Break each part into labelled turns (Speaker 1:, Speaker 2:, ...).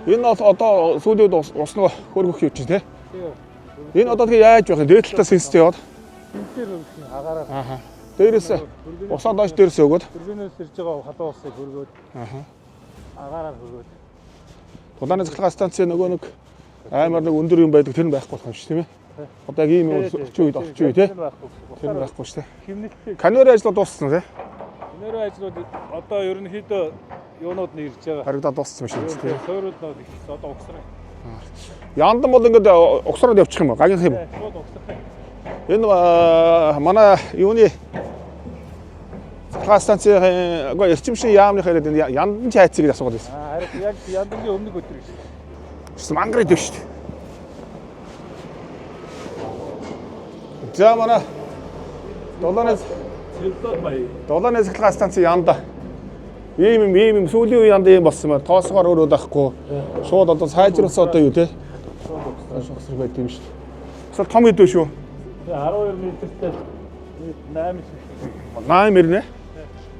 Speaker 1: Энэ бол одоо сүүлийн үед уснаа хөргөх юм чинь тий. Энэ одоо тэгээ яаж байх юм? Дээд талаас сэнстэй яваад.
Speaker 2: Сэнсээр агаараа.
Speaker 1: Ааха. Дээрээс усаа доош дээрээс өгөөд.
Speaker 2: Турбинаас ирж байгаа халуун усыг хөргөөд.
Speaker 1: Ааха.
Speaker 2: Агаараар хөргөөд.
Speaker 1: Тулааны цахилгаан станцын нөгөө нэг амар нэг өндөр юм байдаг тэр нь байхгүй болох юм шүү тийм ээ. Одоо яг ийм орчин үед тий. Тэр нь байхгүй шүү дээ. Канерын ажлууд дууссан тий.
Speaker 2: Канерын ажлууд одоо ерөнхийдөө юунууд нь ирж байгаа.
Speaker 1: Харагдаад дууссан юм шиг тий.
Speaker 2: Суурууд нөө их одоо угсраа.
Speaker 1: Яндан бол ингээд угсраад явчих юм уу? Гагийнх юм.
Speaker 2: Шууд угсрах.
Speaker 1: Энэ манай юуны цахилгаан станцын эрчимшин яамны хариад яндан ч хайцгийг асуугаад байсан.
Speaker 2: Харин яг яндангийн өмнөх өдөр гэж.
Speaker 1: Гэсэн мангар идэв шүү дээ. За манай Долооны цахилгаан станцын янда. Ийм сүүлийн үе янда ийм болсон байна. Тоосгоор өөрөө байхгүй. Шууд одоо сайжруулсан одоо юу те. Шогсрог байт юм шүү дээ. Эсвэл том идэв шүү.
Speaker 2: 12 метртэй 8 шиг.
Speaker 1: 8 ирнэ.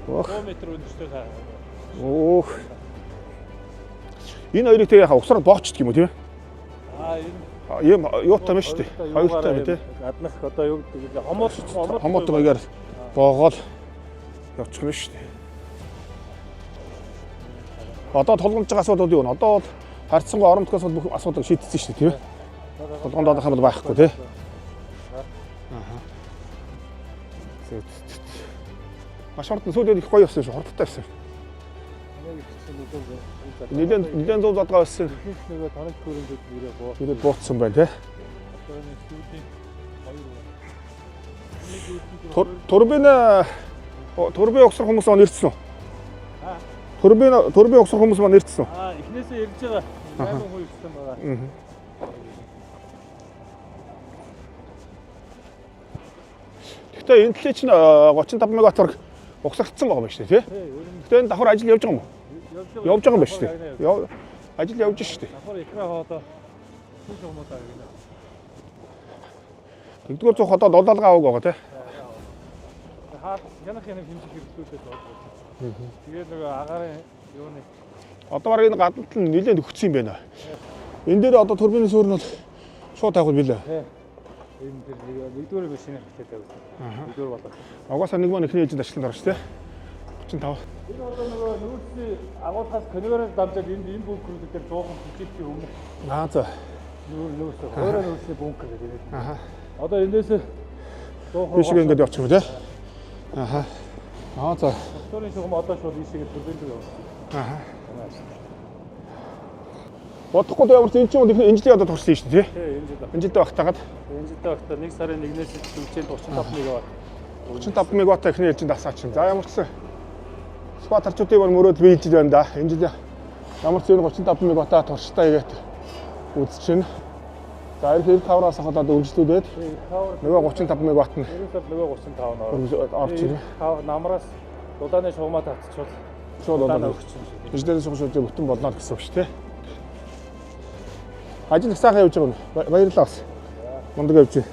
Speaker 2: 100 метр өндөртэй хаа.
Speaker 1: Өөх. Энэ хоёрыг тэгээ яхаа угсраад боочдөг юм уу тийм ээ? Ийм юутай юм шүү дээ. Хоёртай юм тий.
Speaker 2: Аднах одоо юу гэдэг вэ?
Speaker 1: Хомот маягаар боогоол явчих юм шүү дээ. Одоо тулгамж байгаа асуудал юу вэ? Одоо бол харьцангуй оромтгоос бол бүх асуудал шийдсэн шүү дээ тийм ээ. Тулгамд одох юм бол байхгүй тий. Аха. Маш хурдан сүүлийн их гоё явсан шүү. Хурдтай явсан. Нилэн зов задгаа байсан.
Speaker 2: Нөгөө танах хөрөнгөд нэрээ боо.
Speaker 1: Нилээд бууцсан байна тий. Турбин угсрах хүмүүс маань ирсэн үү? Турбин угсрах хүмүүс маань ирсэн үү?
Speaker 2: Эхнээсээ ирж байгаа. 8 хүн ирсэн байгаа.
Speaker 1: Гэхдээ энэ төлөө чинь 35 мегаватт угсрагдсан байгаа юм шүү дээ тий. Гэхдээ энэ давхар ажил явж байгаа юм уу? Явж байгаа юм байна шүү дээ. Ажил явж шүү дээ.
Speaker 2: Давхар ихраа хоолоо. Түн хүмүүс аа гинэ.
Speaker 1: Тэгдүгээр цух одоо дулаалгаа аваг байгаа тий.
Speaker 2: Янах хэмжих хэрэглүүлээд байна. Тэгээд нөгөө агарын юуны
Speaker 1: одоо баг энэ гаднад нь нэлээд өгцсөн юм байна. Энэ дээр одоо турбины суурь нь бол шууд тавих билээ.
Speaker 2: Энэ дээр нэгдүгээр машин хэлээд тавьсан. Нэгдүгээр болоо.
Speaker 1: Угаасаа нэг маань ихний ээлжинд ачланд орж тий. 35.
Speaker 2: Энэ одоо нөгөө нүүрсний агуулгаас конвейерээр дамжаад энэ бункер дээр 100 хүчтэй өмнө.
Speaker 1: За.
Speaker 2: Нүүрс өөрөө нүүрсний бункер гэдэг.
Speaker 1: Аха.
Speaker 2: Одоо эндээс 100
Speaker 1: биш ингээд явчих юм тий. Аха. За.
Speaker 2: Моторын шугам одоо шууд ийшээгээ турбин рүү явуулсан.
Speaker 1: Аха. Бодохгүй ямар ч энэ чинь энэ жилийн одоо турсан шүү дээ тий. Энэ жилдээ багтаагаад.
Speaker 2: Энэ жилдээ багтаа 1 сарын 1-ээс хэмжээнд 35 мегаватт.
Speaker 1: 35 мегаватт ихний ээлжинд асаач. За ямар ч гэсэн спатарчуудын бол мөрөөдөл биелж байна да. Энэ жил ямар ч зүйл 35 мегаваттаа турштай игээд үзчихнэ. За ирэх тавраас хадаад үргэлжлүүлээд нөгөө 35 мегаватт нь
Speaker 2: ерөөсөө нөгөө 35
Speaker 1: орж ирнэ.
Speaker 2: Намраас дулааны шугамаа татчихвал
Speaker 1: шууд одоо инженерийн сургуулийн бүтэн болно гэсэн үг шүү дээ. Ажил их сайхан явж байгаа юм. Баярлалаа бас. Мундаг явж байна.